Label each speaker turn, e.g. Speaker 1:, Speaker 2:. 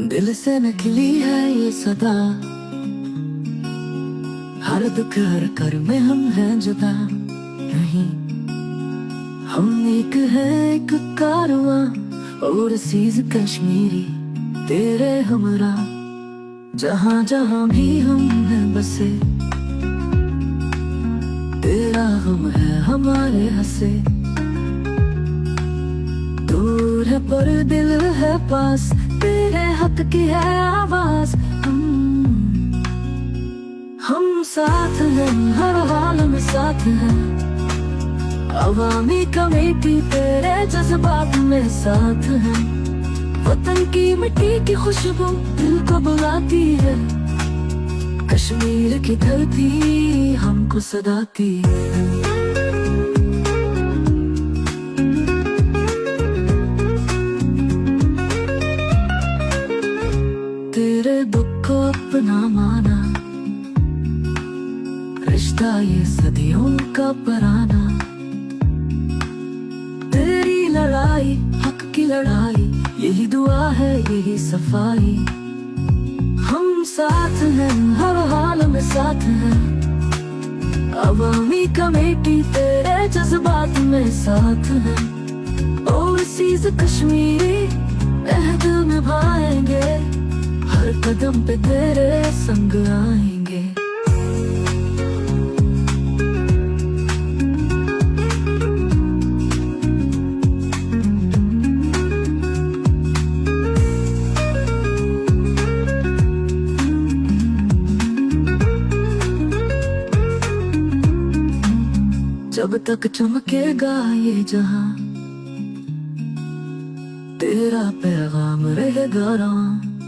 Speaker 1: दिल से निकली है ये सदा, हर दुख हर कर में हम हैं जुदा नहीं। हम एक है एक कारवां और सीज कश्मीरी तेरे हमरा, जहां जहां भी हम हैं बसे, तेरा हम है हमारे हंसे। दूर है पर दिल है पास, तेरे हक की है आवाज। हम साथ हैं हर हाल में साथ हैं, अवामी कमेटी तेरे जज्बात में साथ है। वतन की मिट्टी की खुशबू दिल को बुलाती है, कश्मीर की धरती हमको सदाती है। तेरे दुख को अपना माना, रिश्ता ये सदियों का पराना। तेरी लड़ाई हक की लड़ाई, यही दुआ है यही सफाई। हम साथ हैं हर हाल में साथ हैं, अवामी कमेटी तेरे जज्बात में साथ है। ओवरसीज कश्मीरी अहद निभाएंगे, हर कदम पे तेरे संग आएंगे। जब तक चमकेगा ये जहां, तेरा पैगाम रहेगा रवां।